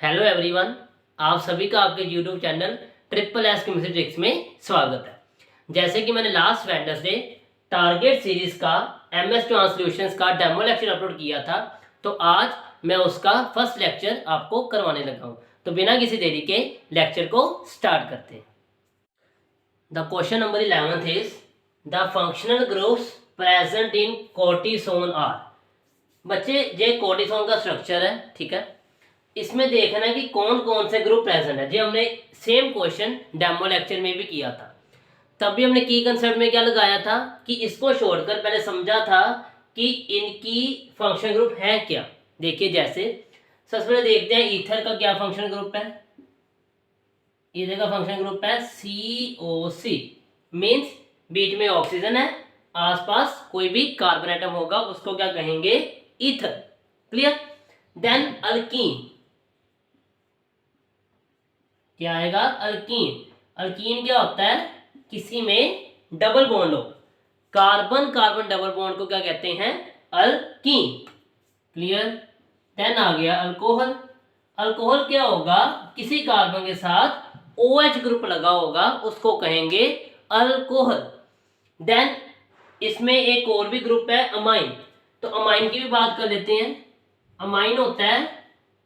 Hello everyone, आप सभी का आपके YouTube channel triple S chemistry tricks में स्वागत है। जैसे कि मैंने लास्ट वेडनेसडे टारगेट सीरीज का एमएस ट्रांसल्यूशंस का डेमो लेक्चर अपलोड किया था, तो आज मैं उसका फर्स्ट लेक्चर आपको करवाने लगा हूं। तो बिना किसी देरी के लेक्चर को स्टार्ट करते हैं। The question number 11 is the functional groups present in cortisone are. बच्चे, ये कोर्टिसोन का स्ट्रक्चर है, ठीक है। इसमें देखना है कि कौन कौन से ग्रुप प्रेजेंट है। जो हमने सेम क्वेश्चन डेमो लेक्चर में भी किया था, तब भी हमने की कंसेप्ट में क्या लगाया था कि इसको छोड़कर पहले समझा था कि इनकी फंक्शन ग्रुप है क्या। देखिए, जैसे सबसे पहले देखते हैं ईथर का क्या फंक्शन ग्रुप है। ईथर का फंक्शन ग्रुप है COC, मीन्स बीच में ऑक्सीजन है, आसपास कोई भी कार्बन एटम होगा उसको क्या कहेंगे, ईथर। क्लियर। देन अल्कीन, क्या आएगा, अल्कीन। अल्कीन क्या होता है, किसी में डबल बॉन्ड हो, कार्बन कार्बन डबल बॉन्ड को क्या कहते हैं, अल्कीन। क्लियर। देन आ गया अल्कोहल। अल्कोहल क्या होगा, किसी कार्बन के साथ OH ग्रुप लगा होगा उसको कहेंगे अल्कोहल। देन इसमें एक और भी ग्रुप है अमाइन, तो अमाइन की भी बात कर लेते हैं। अमाइन होता है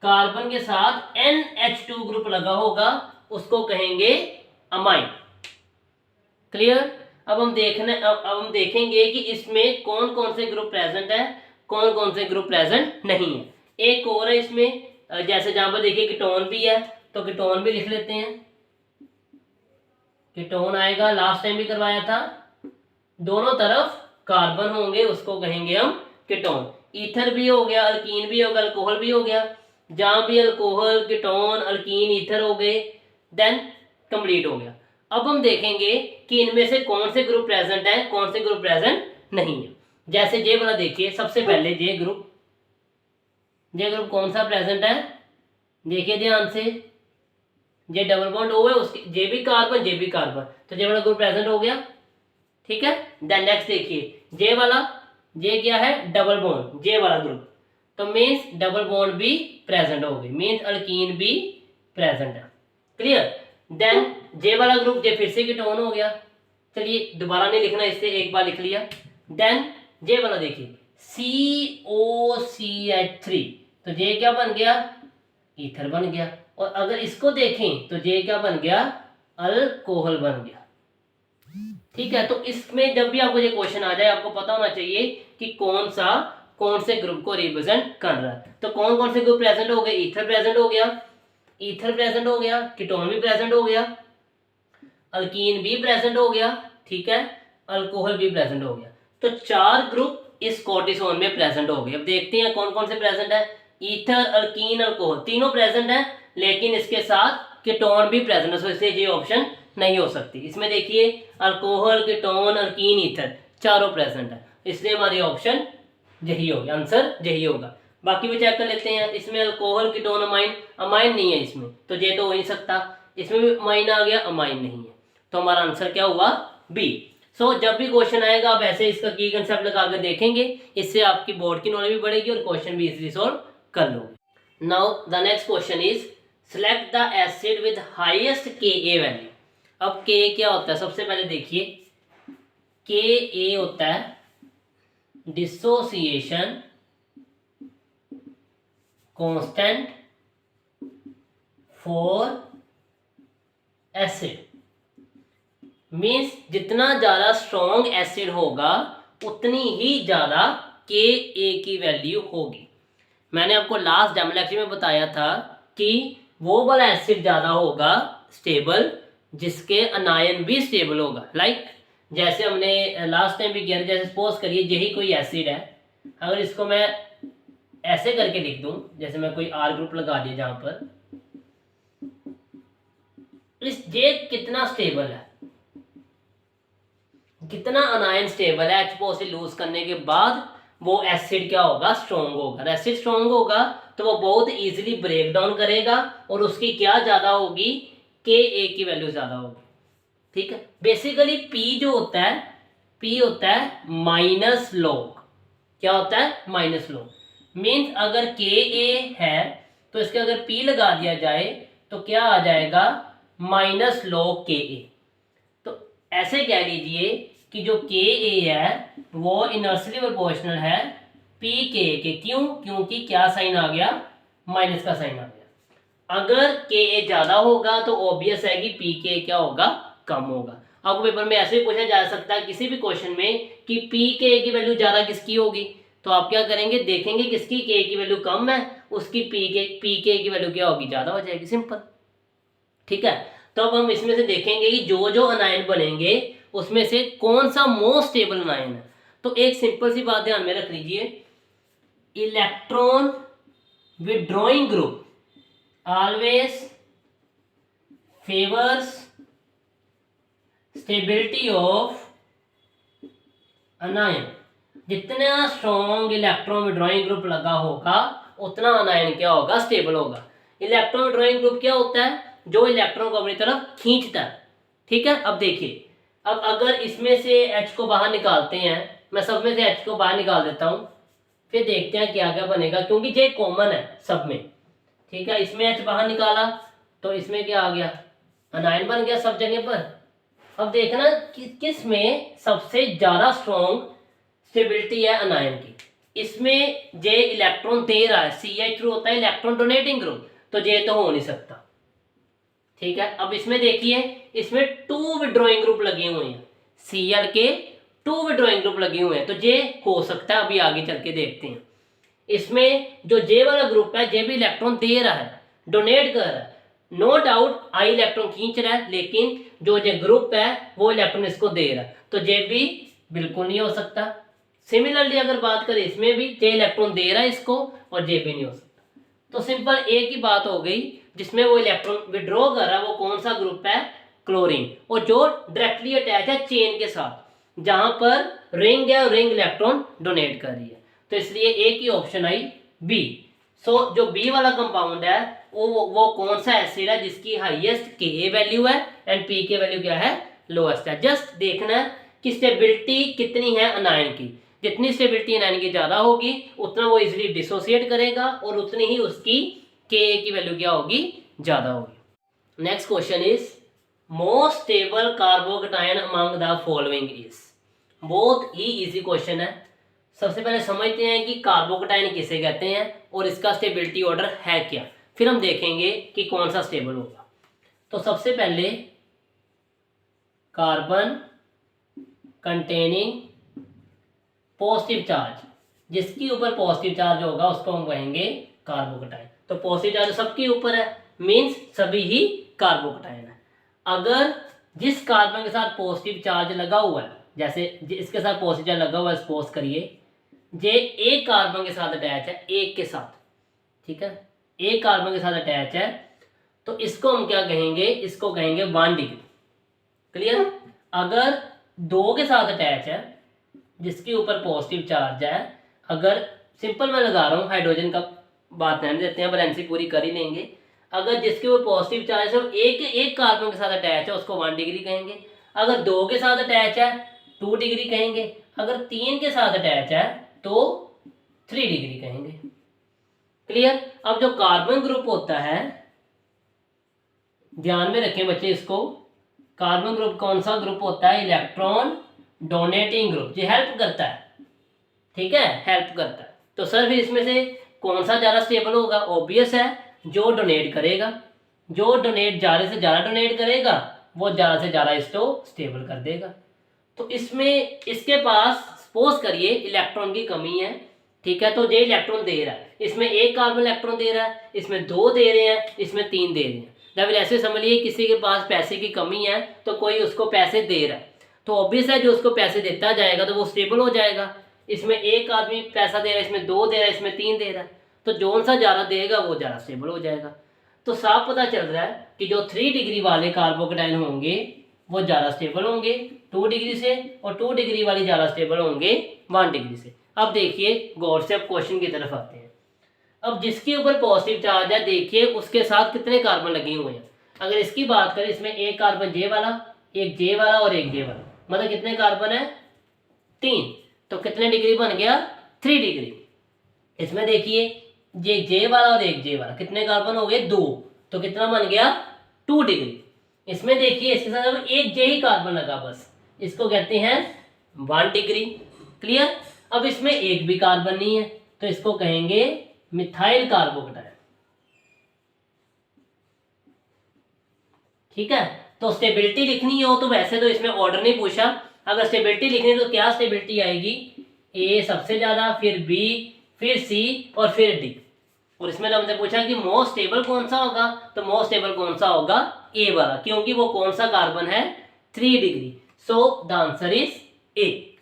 कार्बन के साथ NH2 ग्रुप लगा होगा उसको कहेंगे अमाइन। क्लियर। अब हम देखेंगे कि इसमें कौन कौन से ग्रुप प्रेजेंट है, कौन कौन से ग्रुप प्रेजेंट नहीं है। एक और है इसमें, जैसे जहां पर देखिए कीटोन भी है, तो कीटोन भी लिख लेते हैं। कीटोन आएगा, लास्ट टाइम भी करवाया था, दोनों तरफ कार्बन होंगे उसको कहेंगे हम कीटोन। ईथर भी हो गया, अल्कीन भी हो गया, अल्कोहल भी हो गया। जहां भी अल्कोहल, कीटोन, अल्कीन, ईथर हो गए, देन कंप्लीट हो गया। अब हम देखेंगे कि इनमें से कौन से ग्रुप प्रेजेंट है, कौन से ग्रुप प्रेजेंट नहीं है। जैसे जे वाला देखिए, सबसे पहले जे ग्रुप कौन सा प्रेजेंट है, देखिए ध्यान से। जे डबल बॉन्ड O है, उसके जे भी कार्बन, तो जे वाला ग्रुप प्रेजेंट हो गया, ठीक है। देन नेक्स्ट देखिए, जे क्या है, डबल बॉन्ड, जे वाला ग्रुप, तो मीन्स डबल बॉन्ड भी प्रेजेंट हो गई, मीन्स अल्कीन भी प्रेजेंट है। क्लियर। देन जे वाला ग्रुप, जे फिर से कीटोन हो गया, चलिए दोबारा नहीं लिखना, इससे एक बार लिख लिया। देन जे वाला देखिए COCH3, तो जे क्या बन गया, ईथर बन गया। और अगर इसको देखें तो जे क्या बन गया, अल्कोहल बन गया। ठीक है। तो इसमें जब भी आपको ये क्वेश्चन आ जाए, आपको पता होना चाहिए कि कौन से ग्रुप को रिप्रेजेंट कर रहा है। तो कौन कौन से ग्रुप प्रेजेंट हो गए, ईथर प्रेजेंट हो गया, कीटोन भी प्रेजेंट हो गया, अल्कीन भी प्रेजेंट हो गया, ठीक है, अल्कोहल भी प्रेजेंट हो गया। तो 4 ग्रुप इस कोर्टिसोन में प्रेजेंट हो गए। अब देखते हैं कौन कौन से प्रेजेंट है। ईथर, अल्कीन, अल्कोहल तीनों प्रेजेंट है, लेकिन इसके साथ कीटोन भी प्रेजेंट है, तो इसलिए ये ऑप्शन नहीं हो सकती। इसमें देखिए अल्कोहल, कीटोन, अल्कीन, ईथर चारों प्रेजेंट है, इसलिए हमारी ऑप्शन यही होगी, आंसर यही होगा। बाकी भी चेक कर लेते हैं। इसमें अल्कोहल, कीटोन, अमाइन नहीं है इसमें, तो ये तो हो नहीं सकता। इसमें भी अमाइन आ गया, अमाइन नहीं है, तो हमारा आंसर क्या हुआ, बी। जब भी क्वेश्चन आएगा आप ऐसे इसका की कंसेप्ट लगा कर देखेंगे, इससे आपकी बोर्ड की नॉलेज भी बढ़ेगी और क्वेश्चन भी इजीली सॉल्व कर लोगे। Now the next question is select the acid with highest Ka value. अब Ka क्या होता है, सबसे पहले देखिए Ka होता है dissociation constant for acid, means जितना ज्यादा स्ट्रॉन्ग एसिड होगा उतनी ही ज्यादा Ka की वैल्यू होगी। मैंने आपको लास्ट डेमो लेक्चर में बताया था कि वो वाला एसिड ज्यादा होगा स्टेबल जिसके अनायन भी स्टेबल होगा। लाइक जैसे हमने लास्ट टाइम भी किया था, जैसे सपोज करिए यही कोई एसिड है, अगर इसको मैं ऐसे करके लिख दूं, जैसे मैं कोई R ग्रुप लगा दिया जहां पर, इस जे कितना स्टेबल है, कितना अनायन स्टेबल है, H से लूज करने के बाद वो एसिड क्या होगा, स्ट्रॉन्ग होगा। एसिड स्ट्रॉन्ग होगा तो वो बहुत इजीली ब्रेक डाउन करेगा और उसकी क्या ज्यादा होगी, Ka की वैल्यू ज्यादा होगी। ठीक है। बेसिकली P जो होता है, P होता है माइनस लॉग। क्या होता है, माइनस लॉग। मीन्स अगर Ka है तो इसके अगर P लगा दिया जाए तो क्या आ जाएगा, माइनस log KA। तो ऐसे कह लीजिए कि जो KA है वो इनवर्सली प्रोपोर्शनल है PK के। क्यों? क्योंकि क्या साइन आ गया, माइनस का साइन आ गया। अगर KA ज्यादा होगा तो ऑब्वियस है कि PK क्या होगा, कम होगा। आपको पेपर में ऐसे भी पूछा जा सकता है किसी भी क्वेश्चन में कि PK की वैल्यू ज्यादा किसकी होगी, तो आप क्या करेंगे, देखेंगे किसकी K की वैल्यू कम है, उसकी PK की वैल्यू क्या होगी, ज्यादा हो जाएगी, सिंपल। ठीक है, तो अब हम इसमें से देखेंगे कि जो जो अनायन बनेंगे उसमें से कौन सा मोस्ट स्टेबल अनायन है। तो एक सिंपल सी बात ध्यान में रख लीजिए, electron withdrawing group always favours stability of अनायन। जितना स्ट्रॉन्ग इलेक्ट्रॉन विड्रॉइंग ग्रुप लगा होगा उतना अनायन क्या होगा, स्टेबल होगा। इलेक्ट्रॉन विड्रॉइंग ग्रुप क्या होता है, जो इलेक्ट्रॉन को अपनी तरफ खींचता है। ठीक है, अब देखिए, अब अगर इसमें से H को बाहर निकालते हैं, मैं सब में से H को बाहर निकाल देता हूं, फिर देखते हैं क्या क्या बनेगा, क्योंकि J कॉमन है सब में। ठीक है, इसमें H बाहर निकाला तो इसमें क्या आ गया, अनायन बन गया सब जगह पर। अब देखना कि किस में सबसे ज्यादा स्ट्रॉन्ग स्टेबिलिटी है अनायन की। इसमें J इलेक्ट्रॉन दे रहा है, CH होता है इलेक्ट्रॉन डोनेटिंग ग्रुप, तो J तो हो नहीं सकता। ठीक है, अब इसमें देखिए, इसमें 2 विड्रॉइंग ग्रुप लगे हुए हैं, Cl के 2 विड्रॉइंग ग्रुप लगे हुए हैं, तो J हो सकता है। अभी आगे चल के देखते हैं। इसमें जो J वाला ग्रुप है, J भी इलेक्ट्रॉन दे रहा है, डोनेट कर रहा है, नो डाउट I इलेक्ट्रॉन खींच रहा है, लेकिन जो J ग्रुप है वो इलेक्ट्रॉन इसको दे रहा है, तो J भी बिल्कुल नहीं हो सकता। सिमिलरली अगर बात करें, इसमें भी J इलेक्ट्रॉन दे रहा है इसको और J भी नहीं हो सकता। तो सिंपल एक ही बात हो गई, जिसमें वो इलेक्ट्रॉन विड्रॉ कर रहा है वो कौन सा ग्रुप है, क्लोरीन, और जो डायरेक्टली अटैच है चेन के साथ, जहां पर रिंग है और रिंग इलेक्ट्रॉन डोनेट कर रही है, तो इसलिए एक ही ऑप्शन आई बी। सो जो बी वाला कंपाउंड है वो कौन सा एसिड है जिसकी हाईएस्ट के वैल्यू है एंड पी के वैल्यू क्या है, लोएस्ट है। जस्ट देखना है कि स्टेबिलिटी कितनी है अनायन की, जितनी स्टेबिलिटी अनायन की ज्यादा होगी उतना वो इजिली डिसोसिएट करेगा और उतनी ही उसकी के की वैल्यू क्या होगी, ज्यादा होगी। Next question is most stable carbocation among the following is. बहुत ही इजी क्वेश्चन है। सबसे पहले समझते हैं कि कार्बोकेटायन किसे कहते हैं और इसका स्टेबिलिटी ऑर्डर है क्या, फिर हम देखेंगे कि कौन सा स्टेबल होगा। तो सबसे पहले कार्बन कंटेनिंग पॉजिटिव चार्ज, जिसके ऊपर पॉजिटिव चार्ज होगा उसको हम कहेंगे कार्बोकेटायन। तो पॉजिटिव चार्ज सबके ऊपर है, मींस सभी ही कार्बोकेटायन है। अगर जिस कार्बन के साथ पॉजिटिव चार्ज लगा हुआ है, जैसे इसके साथ पॉजिटिव चार्ज लगा हुआ है, सपोज करिए जे एक कार्बन के साथ अटैच है, एक के साथ, ठीक है, एक कार्बन के साथ अटैच है, तो इसको हम क्या कहेंगे, इसको कहेंगे 1 डिग्री। क्लियर? अगर 2 के साथ अटैच है जिसके ऊपर पॉजिटिव चार्ज है, अगर सिंपल मैं लगा रहा हूँ, हाइड्रोजन का बात रहने देते हैं, बैलेंसी पूरी कर ही लेंगे। अगर जिसके ऊपर पॉजिटिव चार्ज है एक कार्बन के साथ अटैच है उसको 1 डिग्री कहेंगे। अगर 2 के साथ अटैच है 2 डिग्री कहेंगे। अगर 3 के साथ अटैच है तो 3 डिग्री कहेंगे। क्लियर? अब जो कार्बन ग्रुप होता है, ध्यान में रखें बच्चे इसको, कार्बन ग्रुप कौन सा ग्रुप होता है, इलेक्ट्रॉन डोनेटिंग ग्रुप, जो हेल्प करता है, ठीक है, हेल्प करता है। तो सर फिर इसमें से कौन सा ज्यादा स्टेबल होगा, ऑब्वियस है जो डोनेट करेगा, जो डोनेट ज्यादा से ज्यादा डोनेट करेगा वो ज्यादा से ज्यादा इसको स्टेबल कर देगा। तो इसमें इसके पास सपोज करिए इलेक्ट्रॉन की कमी है, ठीक है, तो जे इलेक्ट्रॉन दे रहा है, इसमें एक कार्बन इलेक्ट्रॉन दे रहा है, इसमें 2 दे रहे हैं, इसमें 3 दे रहे हैं, या फिर ऐसे समझ लिए किसी के पास पैसे की कमी है तो कोई उसको पैसे दे रहा है, तो ऑब्वियस है जो उसको पैसे देता जाएगा तो वो स्टेबल हो जाएगा। इसमें एक आदमी पैसा दे रहा है, इसमें 2 दे रहा है, इसमें 3 दे रहा है, तो जो सा ज़्यादा देगा वो ज़्यादा स्टेबल हो जाएगा। तो साफ पता चल रहा है कि जो 3 डिग्री वाले कार्बोकेटायन होंगे वो ज़्यादा स्टेबल होंगे 2 डिग्री से, और 2 डिग्री वाली ज़्यादा स्टेबल होंगे 1 डिग्री से। अब देखिए गौर से, अब क्वेश्चन की तरफ आते हैं। अब जिसके ऊपर पॉजिटिव चार्ज है, देखिए उसके साथ कितने कार्बन लगे हुए हैं। अगर इसकी बात करें, इसमें एक कार्बन जे वाला, एक जे वाला और एक जे वाला, मतलब कितने कार्बन है, 3, तो कितने डिग्री बन गया, 3 डिग्री। इसमें देखिए ये जे वाला और एक जे वाला, कितने कार्बन हो गए 2, तो कितना बन गया 2 डिग्री। इसमें देखिए इसके साथ अब एक जे ही कार्बन लगा बस, इसको कहते हैं 1 डिग्री। क्लियर। अब इसमें एक भी कार्बन नहीं है तो इसको कहेंगे मिथाइल कार्बोकेटायन। ठीक है। तो स्टेबिलिटी लिखनी हो तो वैसे तो इसमें ऑर्डर नहीं पूछा, अगर स्टेबिलिटी लिखनी है तो क्या स्टेबिलिटी आएगी, ए सबसे ज्यादा, फिर बी, फिर सी और फिर डी। और इसमें तो हमसे पूछा कि मोस्ट स्टेबल कौन सा होगा, तो मोस्ट स्टेबल कौन सा होगा, ए वाला, क्योंकि वो कौन सा कार्बन है 3 degree. So the answer is a.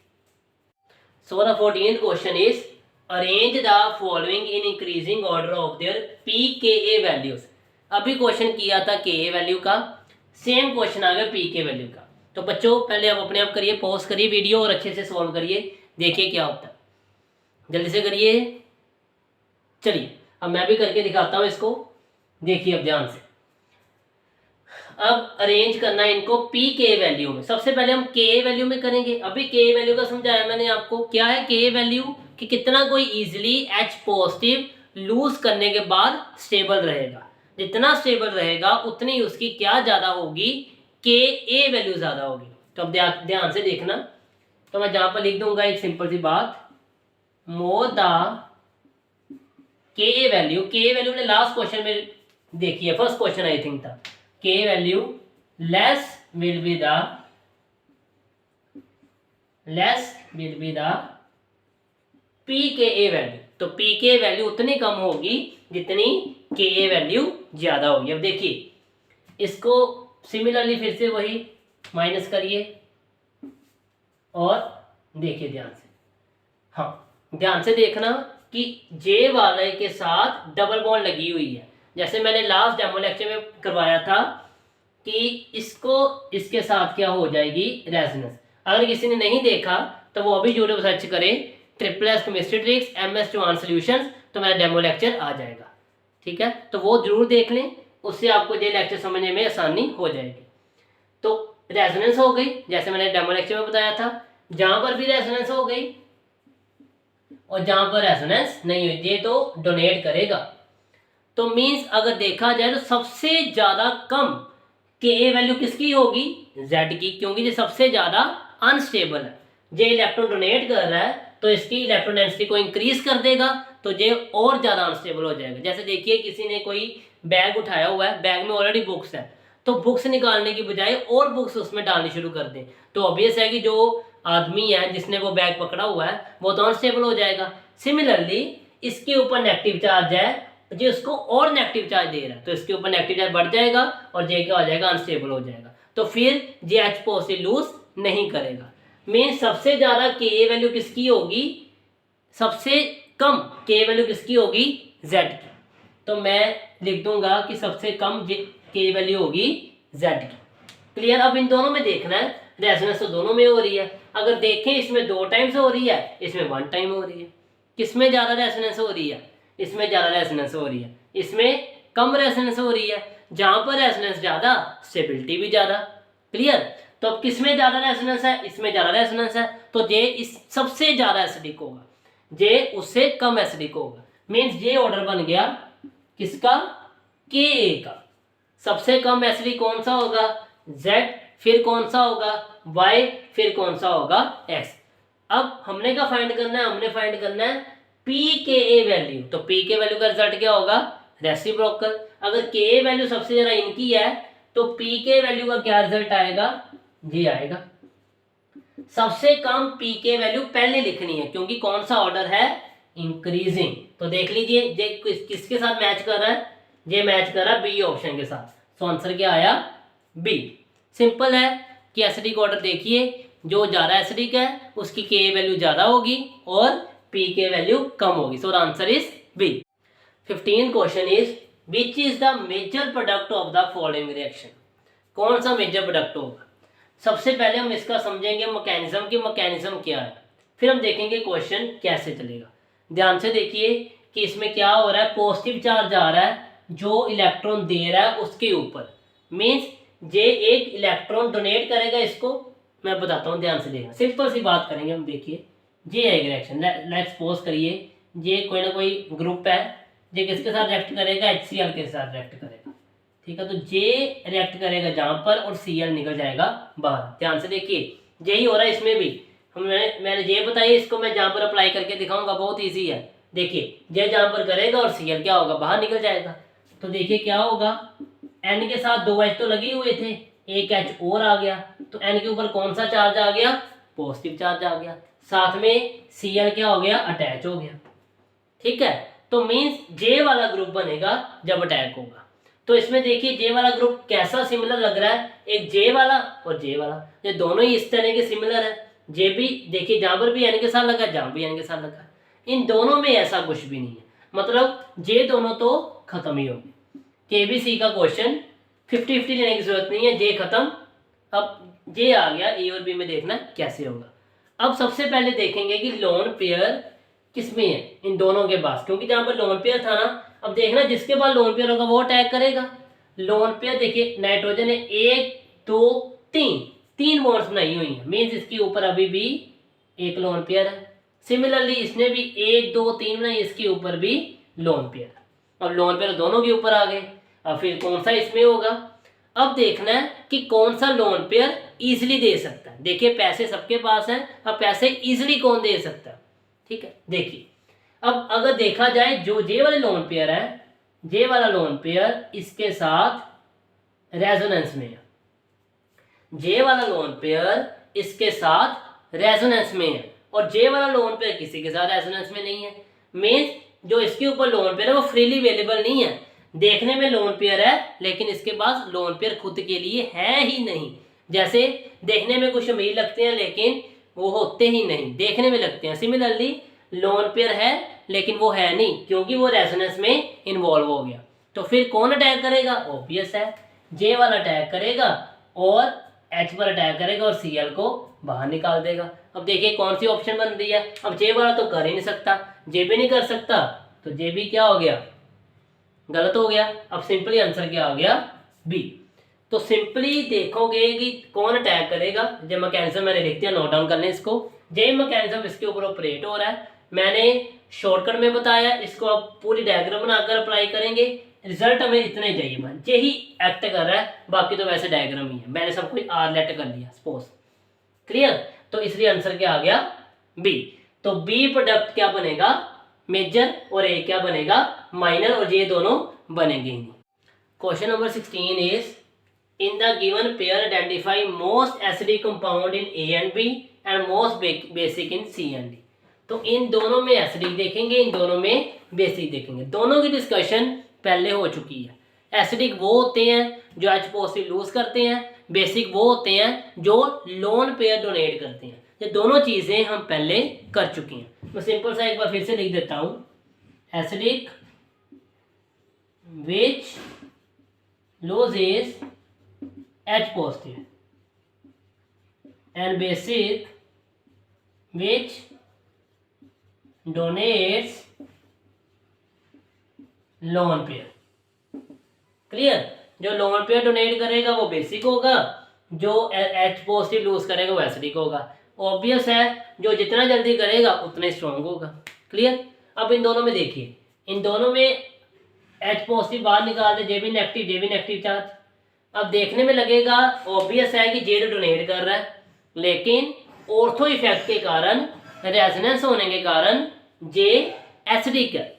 So the 14th question is arrange the following in increasing order of their pKa values. अभी क्वेश्चन किया था Ka वैल्यू का, सेम क्वेश्चन आ गया pK वैल्यू का। तो बच्चों पहले आप अपने आप करिए, पॉज करिए वीडियो और अच्छे से सॉल्व करिए, देखिए क्या होता है, जल्दी से करिए। चलिए अब मैं भी करके दिखाता हूं इसको, देखिए अब ध्यान से। अब अरेंज करना है इनको pK वैल्यू में। सबसे पहले हम Ka वैल्यू में करेंगे। अभी Ka वैल्यू का समझाया मैंने आपको, क्या है Ka वैल्यू, कि कितना कोई इजीली H पॉजिटिव लूज करने के बाद स्टेबल रहेगा। जितना स्टेबल रहेगा उतनी उसकी क्या ज्यादा होगी, Ka वैल्यू ज्यादा होगी। तो अब ध्यान से देखना, तो मैं जहां पर लिख दूंगा एक सिंपल सी बात, मोर द Ka वैल्यू ने लास्ट क्वेश्चन में देखिए, फर्स्ट क्वेश्चन आई थिंक था, K value less will be the pKa value. तो pK वैल्यू उतनी कम होगी जितनी Ka वैल्यू ज्यादा होगी। अब देखिए इसको सिमिलरली फिर से वही माइनस करिए और देखिए ध्यान से, हाँ ध्यान से देखना कि J वाले के साथ डबल बॉन्ड लगी हुई है। जैसे मैंने लास्ट डेमो लेक्चर में करवाया था कि इसको इसके साथ क्या हो जाएगी, रेजोनेंस। अगर किसी ने नहीं देखा तो वो अभी यूट्यूब सर्च करे triple chemistry tricks MS advance solutions, तो मेरा डेमो लेक्चर आ जाएगा। ठीक है, तो वो जरूर देख लें, उससे आपको ये लेक्चर समझने में आसानी हो जाएगी। तो रेजोनेंस हो गई, जैसे मैंने डेमो लेक्चर में बताया था, जहां पर भी रेजोनेंस हो गई और जहां पर रेजोनेंस नहीं हुई ये तो डोनेट करेगा। तो मींस अगर देखा जाए तो सबसे ज्यादा कम Ka वैल्यू किसकी होगी, Z की, क्योंकि ये सबसे ज्यादा अनस्टेबल है। ये इलेक्ट्रॉन डोनेट कर रहा है तो इसकी इलेक्ट्रॉन डेंसिटी को इंक्रीज कर देगा, तो ये और ज्यादा अनस्टेबल हो जाएगा। जैसे देखिए किसी ने कोई बैग उठाया हुआ है, बैग में ऑलरेडी बुक्स है, तो बुक्स निकालने की बजाय और बुक्स उसमें डालनी शुरू कर दें, तो ऑब्वियस है कि जो आदमी है जिसने वो बैग पकड़ा हुआ है वो तो अनस्टेबल हो जाएगा। सिमिलरली इसके ऊपर नेगेटिव चार्ज है, जो इसको और नेगेटिव चार्ज दे रहा है, तो इसके ऊपर नेगेटिव चार्ज बढ़ जाएगा और जे क्या हो जाएगा, अनस्टेबल हो जाएगा। तो फिर जे H पॉजिटिव लूज नहीं करेगा। मीन सबसे ज्यादा Ka वैल्यू किसकी होगी, सबसे कम Ka वैल्यू किसकी होगी, Z की। तो मैं लिख दूंगा कि सबसे कम Ka वैल्यू होगी Z की। क्लियर। अब इन दोनों में देखना है, रेजोनेंस तो दोनों में हो रही है। अगर देखें इसमें 2 टाइम्स हो रही है, इसमें 1 टाइम हो रही है। किसमें ज्यादा रेजोनेंस हो रही है, इसमें ज्यादा रेजोनेंस हो रही है, इसमें कम रेजोनेंस हो रही है। जहां पर रेजोनेंस ज्यादा स्टेबिलिटी भी ज्यादा। क्लियर। तो अब किसमें ज्यादा रेजोनेंस है, इसमें ज्यादा रेजोनेंस है, तो जे इस सबसे ज्यादा एसिडिक होगा, जे उससे कम एसिडिक होगा। मींस ये ऑर्डर बन गया किसका, Ka का। सबसे कम एसिडिक कौन सा होगा, Z, फिर कौन सा होगा Y, फिर कौन सा होगा X। अब हमने क्या फाइंड करना है, हमने फाइंड करना है pKa वैल्यू। तो pK वैल्यू का रिजल्ट क्या होगा, रेसिप्रोकल। अगर Ka वैल्यू सबसे ज्यादा इनकी है तो pK वैल्यू का क्या रिजल्ट आएगा, ये आएगा। सबसे कम pK वैल्यू पहले लिखनी है क्योंकि कौन सा ऑर्डर है, इंक्रीजिंग। तो देख लीजिए ये किसके साथ मैच कर रहा है, ये मैच कर रहा है बी ऑप्शन के साथ। तो आंसर क्या आया, बी। सिंपल है कि एसिडिक ऑर्डर देखिए, जो ज्यादा एसिडिक है उसकी Ka वैल्यू ज्यादा होगी और pK वैल्यू कम होगी। So the answer is B. 15th question is which is the major product of the following reaction. कौन सा मेजर प्रोडक्ट होगा। सबसे पहले हम इसका समझेंगे मैकेनिज्म की, मैकेनिज्म क्या है, फिर हम देखेंगे क्वेश्चन कैसे चलेगा। ध्यान से देखिए कि इसमें क्या हो रहा है, पॉजिटिव चार्ज आ रहा है जो इलेक्ट्रॉन दे रहा है उसके ऊपर। मीन्स जे एक इलेक्ट्रॉन डोनेट करेगा, इसको मैं बताता हूँ, ध्यान से देखना, सिंपल सी बात करेंगे हम। देखिए जे है रिएक्शन, लेट्स सपोज करिए ये कोई ना कोई ग्रुप है, जे किसके साथ रिएक्ट करेगा, HCl के साथ रिएक्ट करेगा। ठीक है, तो जे रिएक्ट करेगा जहाँ पर और Cl निकल जाएगा बाहर। ध्यान से देखिए, यही हो रहा है इसमें भी। मैंने जे बताया, इसको मैं जहाँ पर अप्लाई करके दिखाऊंगा, बहुत ईजी है। देखिए, जे जहाँ पर करेगा और Cl क्या होगा, बाहर निकल जाएगा। तो देखिए क्या होगा, N के साथ 2 H तो लगे हुए थे, एक H और आ गया, तो N के ऊपर कौन सा चार्ज आ गया, पॉजिटिव चार्ज आ गया। साथ में Cl क्या हो गया, अटैच हो गया। ठीक है, तो मीन्स जे वाला ग्रुप बनेगा जब अटैक होगा। तो इसमें देखिए जे वाला ग्रुप कैसा सिमिलर लग रहा है, एक जे वाला और जे वाला, ये दोनों ही इस तरह के सिमिलर है। जे भी देखिए जहां पर भी N के साथ लगा, जहां भी N के साथ लगा, इन दोनों में ऐसा कुछ भी नहीं है, मतलब जे दोनों तो खत्म ही होंगे। केबीसी का क्वेश्चन 50-50 लेने की जरूरत नहीं है, जे खत्म। अब जे आ गया, ए और बी में देखना कैसे होगा। अब सबसे पहले देखेंगे कि लोन पेयर किसमें है, इन दोनों के पास, क्योंकि जहां पर लोन पेयर था ना, अब देखना जिसके पास लोन पेयर होगा वो अटैक करेगा। लोन पेयर देखिए, नाइट्रोजन है 1 2 3 बॉन्ड्स बनाई हुई है, मीन्स इसके ऊपर अभी भी एक लोन पेयर है। सिमिलरली इसने भी 1 2 3 बनाई, इसके ऊपर भी लोन पेयर। अब लोन पेयर दोनों के ऊपर आ गए, अब फिर कौन सा इसमें होगा। अब देखना है कि कौन सा लोन पेयर इजिली दे सकता है। देखिए पैसे सबके पास हैं, अब पैसे इजिली कौन दे सकता है। ठीक है, देखिए अब अगर देखा जाए, जो जे वाले लोन पेयर है, जे वाला लोन पेयर इसके साथ रेजोनेंस में है, जे वाला लोन पेयर इसके साथ रेजोनेंस में है, और जे वाला लोन पेयर किसी के साथ रेजोनेंस में नहीं है। मीन्स जो इसके ऊपर लोन पेयर है वो फ्रीली अवेलेबल नहीं है। देखने में लोन पेयर है, लेकिन इसके पास लोन पेयर खुद के लिए है ही नहीं। जैसे देखने में कुछ अमीर लगते हैं, लेकिन वो होते ही नहीं, देखने में लगते हैं। सिमिलरली लोन पेयर है, लेकिन वो है नहीं, क्योंकि वो रेजोनेंस में इन्वॉल्व हो गया। तो फिर कौन अटैक करेगा, ऑब्वियस है जे वाला अटैक करेगा, और H पर अटैक करेगा और Cl को बाहर निकाल देगा। अब देखिए कौन सी ऑप्शन बन रही है। अब जे वाला तो कर ही नहीं सकता, जे भी नहीं कर सकता, तो जे भी क्या हो गया, गलत हो गया। अब सिंपली आंसर क्या आ गया, बी। तो सिंपली देखोगे कि कौन अटैक करेगा। जे मैकेनिज्म मैंने लिख दिया, नोट डाउन कर लें इसको। जे मैकेनिज्म इसके ऊपर ऑपरेट हो रहा है, मैंने शॉर्टकट में बताया, इसको आप पूरी डायग्राम बनाकर अप्लाई करेंगे, रिजल्ट हमें इतना ही चाहिए, बस यही एक्ट कर रहा है, बाकी तो वैसे डायग्राम ही है। मैंने सब कुछ आर लेट कर लिया सपोज, क्लियर। तो इसलिए आंसर क्या आ गया, बी। तो बी प्रोडक्ट क्या बनेगा, मेजर, और ए क्या बनेगा, माइनर, और ये दोनों बनेंगे ही नहीं। Question number 16 is in the given pair identify most acidic compound in A and B and most basic in C and D. तो इन दोनों में एसिडिक देखेंगे, इन दोनों में बेसिक देखेंगे। दोनों की डिस्कशन पहले हो चुकी है। एसिडिक वो होते हैं जो H पॉजिटिव लूज करते हैं, बेसिक वो होते हैं जो लोन पेयर डोनेट करते हैं। ये दोनों चीजें हम पहले कर चुके हैं। मैं सिंपल सा एक बार फिर से लिख देता हूं, acidic which loses H positive and basic which donates lone pair. Clear, जो लोन पेयर डोनेट करेगा वो बेसिक होगा, जो H पॉजिटिव लूज करेगा वो एसिडिक होगा। ऑब्वियस है, जो जितना जल्दी करेगा उतना स्ट्रॉन्ग होगा। क्लियर। अब इन दोनों में देखिए, इन दोनों में H पॉजिटिव बाहर निकाल दे, जे भी नेगेटिव चार्ज। अब देखने में लगेगा ऑब्वियस है कि जे डोनेट कर रहा है, लेकिन ऑर्थो इफेक्ट के कारण, रेजोनेंस होने के कारण जे एसिडिक है।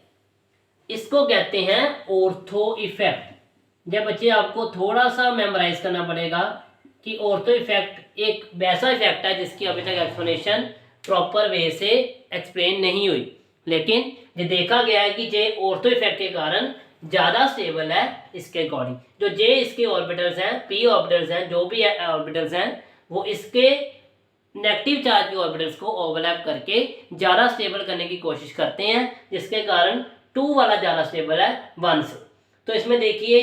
इसको कहते हैं ऑर्थो इफेक्ट। जब बच्चे आपको थोड़ा सा मेमोराइज करना पड़ेगा कि ऑर्थो इफेक्ट एक वैसा इफेक्ट है जिसकी अभी तक एक्सप्लेनेशन प्रॉपर वे से एक्सप्लेन नहीं हुई, लेकिन ये देखा गया है कि जे ऑर्थो इफेक्ट के कारण ज़्यादा स्टेबल है इसके अकॉर्डिंग। जो जे इसके ऑर्बिटल्स हैं, पी ऑर्बिटल्स हैं, जो भी ऑर्बिटल्स हैं, वो इसके नेगेटिव चार्ज के ऑर्बिटल्स को ओवरलैप करके ज़्यादा स्टेबल करने की कोशिश करते हैं, जिसके कारण 2 वाला ज़्यादा स्टेबल है 1 से। तो इसमें देखिए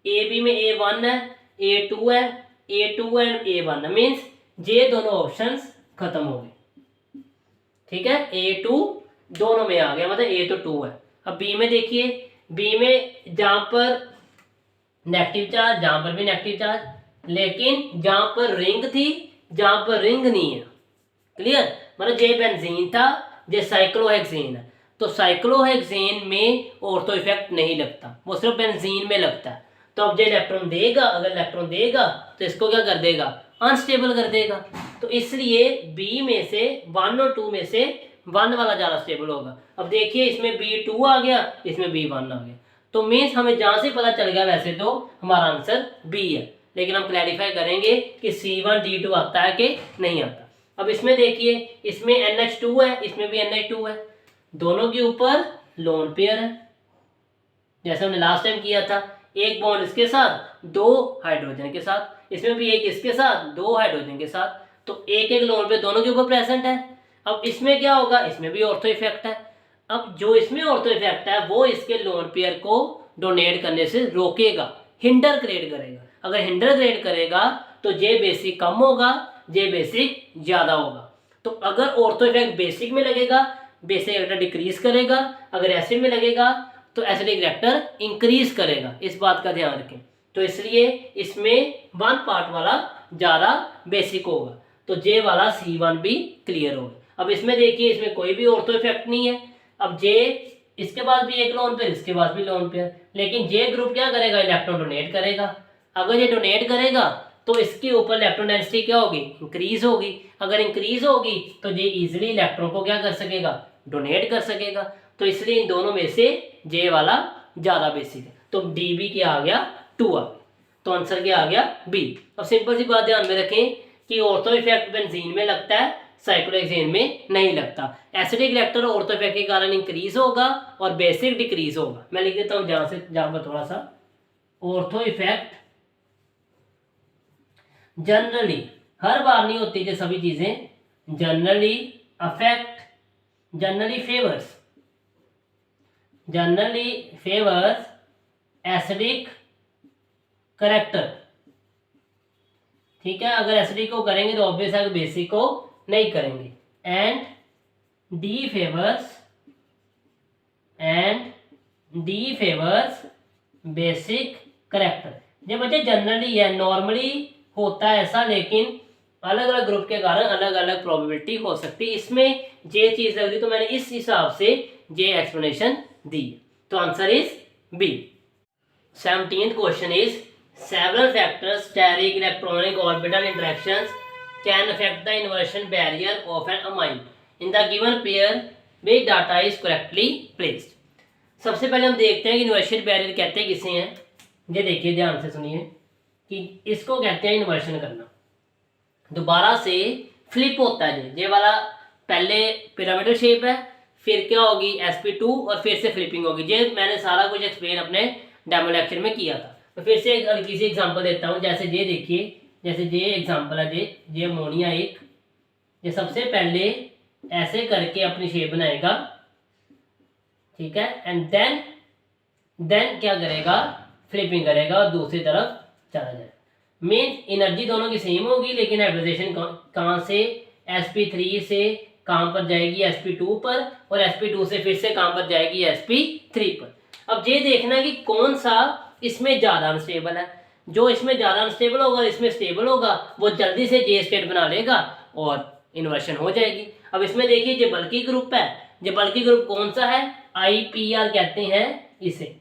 ए बी में A1 है, A2 है, A2 एंड A1 है, मीन्स जे दोनों ऑप्शंस खत्म हो गए। ठीक है, A2 दोनों में आ गया, मतलब A तो 2 है। अब बी में देखिए, बी में जहां पर नेगेटिव चार्ज, जहां पर भी नेगेटिव चार्ज, लेकिन जहां पर रिंग थी, जहां पर रिंग नहीं है। क्लियर, मतलब जे बेंजीन था, जे साइक्लोहेक्सेन है। तो साइक्लोहेक्सेन में ऑर्थो इफेक्ट नहीं लगता, वो सिर्फ बेंजीन में लगता है। तो अब जो इलेक्ट्रॉन देगा, अगर इलेक्ट्रॉन देगा तो इसको क्या कर देगा, अनस्टेबल कर देगा। तो इसलिए बी में से 1 और 2 में से 1 वाला ज़्यादा स्टेबल होगा। अब देखिए इसमें B2 आ गया, इसमें B1 आ गया, तो मीन्स हमें जहाँ से पता चल गया वैसे तो हमारा आंसर B है, लेकिन हम क्लैरिफाई करेंगे कि C1D2 आता है कि नहीं आता। अब इसमें देखिए, इसमें NH2 है, इसमें भी NH2 है, दोनों के ऊपर लोन पेयर है, जैसे हमने लास्ट टाइम किया था, एक बॉन्ड इसके साथ 2 हाइड्रोजन के साथ, इसमें भी एक इसके साथ 2 हाइड्रोजन के साथ, तो एक एक लोन पेयर दोनों के ऊपर प्रेजेंट है। अब इसमें क्या होगा, इसमें भी ऑर्थो इफेक्ट है। अब जो इसमें ऑर्थो इफेक्ट है वो इसके लोन पेयर को डोनेट करने से रोकेगा, हिंडर क्रिएट करेगा। अगर हिंडर क्रिएट करेगा तो जे बेसिक कम होगा, जे बेसिक ज्यादा होगा। तो अगर ऑर्थो इफेक्ट बेसिक में लगेगा, बेसिक रिएक्टर डिक्रीज करेगा, अगर एसिड में लगेगा तो एसिडिक रिएक्टर इंक्रीज करेगा, इस बात का ध्यान रखें। तो इसलिए इसमें 1 पार्ट वाला ज्यादा बेसिक होगा, तो जे वाला C1 भी क्लियर होगा। अब इसमें देखिए, इसमें कोई भी ऑर्थो इफेक्ट नहीं है। अब जे, इसके बाद भी एक लोन पेयर, इसके बाद भी लोन पेयर, लेकिन जे ग्रुप क्या करेगा, इलेक्ट्रॉन डोनेट करेगा। अगर ये डोनेट करेगा तो इसके ऊपर इलेक्ट्रॉन डेंसिटी क्या होगी, इंक्रीज होगी। अगर इंक्रीज होगी तो ये इजीली इलेक्ट्रॉन को क्या कर सकेगा, डोनेट कर सकेगा। तो इसलिए इन दोनों में से जे वाला ज्यादा बेसिक है, तो डी बी क्या आ गया, 2 आ गया। तो आंसर क्या आ गया, बी। अब सिंपल सी बात ध्यान में रखें कि ऑर्थो इफेक्ट बेंजीन में लगता है, साइक्लोहेक्सेन में नहीं लगता। एसिडिक रिएक्टर ऑर्थो इफेक्ट के कारण इंक्रीज होगा और बेसिक डिक्रीज होगा। मैं लिख देता हूं जहां पर थोड़ा सा, ऑर्थो इफेक्ट जनरली, हर बार नहीं होती ये सभी चीजें, generally affect, generally favours acidic character. ठीक है, अगर एसिडिक को करेंगे तो ऑब्वियस है कि बेसिक को नहीं करेंगे। And D favours basic character. ये बच्चे जनरली है, नॉर्मली होता है ऐसा, लेकिन अलग अलग ग्रुप के कारण अलग अलग प्रोबेबिलिटी हो सकती है। इसमें जे चीज लग रही तो मैंने इस हिसाब से जे एक्सप्लेनेशन दी। तो answer is B. 17th question is several factors steric electronic orbital interactions can affect the inversion barrier of an amine in the given pair which data is correctly placed. सबसे पहले हम देखते हैं कि इन्वर्शन बैरियर कहते किसे हैं। ये देखिए, ध्यान से सुनिए कि इसको कहते हैं इन्वर्शन करना, दोबारा से फ्लिप होता है। ये वाला पहले पिरामिडल शेप है, फिर क्या होगी sp2 और फिर से फ्लिपिंग होगी। ये मैंने सारा कुछ एक्सप्लेन अपने डेमो लेक्चर में किया था। तो फिर से एक हल्की सी एग्जांपल देता हूँ। जैसे ये देखिए, जैसे ये एग्जांपल है, ये अमोनिया एक, ये सबसे पहले ऐसे करके अपनी शेप बनाएगा, ठीक है, एंड देन क्या करेगा, फ्लिपिंग करेगा और दूसरी तरफ चला जाएगा। मेन एनर्जी दोनों की सेम होगी, लेकिन हाइब्रिडाइजेशन कहाँ से, sp3 से कहाँ पर जाएगी, sp2 पर, और sp2 से फिर से कहाँ पर जाएगी, sp3 पर। अब ये देखना कि कौन सा इसमें ज़्यादा अनस्टेबल है। जो इसमें ज़्यादा अनस्टेबल होगा, इसमें स्टेबल होगा, वो जल्दी से जे स्टेट बना लेगा और इन्वर्शन हो जाएगी। अब इसमें देखिए, ये बल्कि ग्रुप है, ये बल्कि ग्रुप कौन सा है, IPR कहते हैं इसे,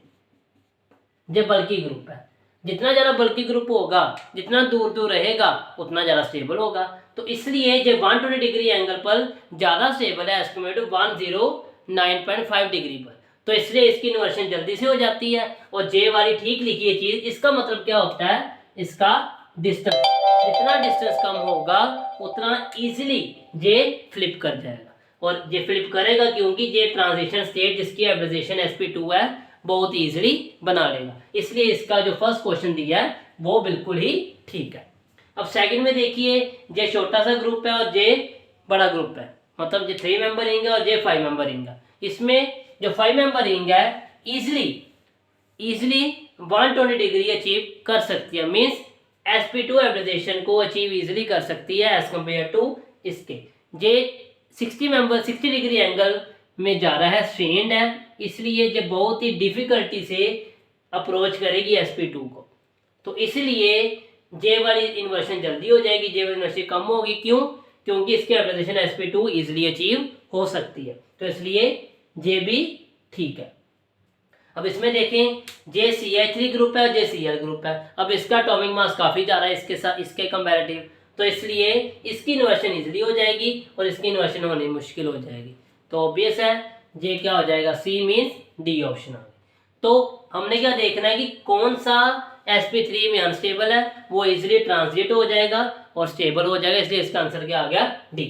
ये बल्कि ग्रुप है। जितना ज़्यादा बल्कि ग्रुप होगा, जितना दूर दूर रहेगा, उतना ज़्यादा स्टेबल होगा। तो इसलिए ये 120 डिग्री एंगल पर ज़्यादा स्टेबल है एज कम्पेयर टू 109.5 डिग्री पर। तो इसलिए इसकी इन्वर्शन जल्दी से हो जाती है। और जे वाली ठीक लिखी है चीज़, इसका मतलब क्या होता है, इसका डिस्टेंस, जितना डिस्टेंस कम होगा उतना ईजिली जे फ्लिप कर जाएगा। और ये फ्लिप करेगा क्योंकि ये ट्रांजिशन स्टेट जिसकी हाइब्रिडाइजेशन sp2 है बहुत ईजिली बना लेगा। इसलिए इसका जो फर्स्ट क्वेश्चन दिया है वो बिल्कुल ही ठीक है। अब सेकंड में देखिए, ये छोटा सा ग्रुप है और ये बड़ा ग्रुप है, मतलब ये 3 मेंबर रिंग है और ये 5 मेंबर रिंग है। इसमें जो 5 मेंबर रिंग है इजिली 120 डिग्री अचीव कर सकती है, मीन्स sp2 हाइब्रिडाइजेशन को अचीव इजिली कर सकती है एज कम्पेयर टू इसके। ये 60 डिग्री एंगल में जा रहा है, स्ट्रेन्ड है, इसलिए ये बहुत ही डिफिकल्टी से अप्रोच करेगी sp2 को। तो इसलिए जे वाली इन्वर्शन जल्दी हो जाएगी, जे वाली इन्वर्शन कम होगी। क्यों? क्योंकि इसके हाइब्रिडाइजेशन sp2 इजिली अचीव हो सकती है। तो इसलिए जे भी ठीक है। अब इसमें देखें JCH3 ग्रुप है और JCl ग्रुप है। अब इसका एटॉमिक मास काफ़ी ज़्यादा है इसके साथ, इसके कंपैरेटिव, तो इसलिए इसकी इन्वर्शन इजीली हो जाएगी और इसकी इन्वर्शन होनी मुश्किल हो जाएगी। तो ऑब्वियस है जे क्या हो जाएगा, सी मीन्स डी ऑप्शन आ गया। तो हमने क्या देखना है कि कौन सा sp3 में अनस्टेबल है, वो इजीली ट्रांसलेट हो जाएगा और स्टेबल हो जाएगा, इसलिए इसका आंसर क्या आ गया, डी।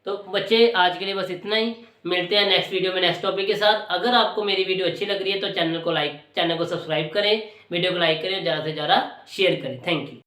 तो बच्चे आज के लिए बस इतना ही, मिलते हैं नेक्स्ट वीडियो में नेक्स्ट टॉपिक के साथ। अगर आपको मेरी वीडियो अच्छी लग रही है तो चैनल को सब्सक्राइब करें, वीडियो को लाइक करें, ज़्यादा से ज़्यादा शेयर करें। Thank you.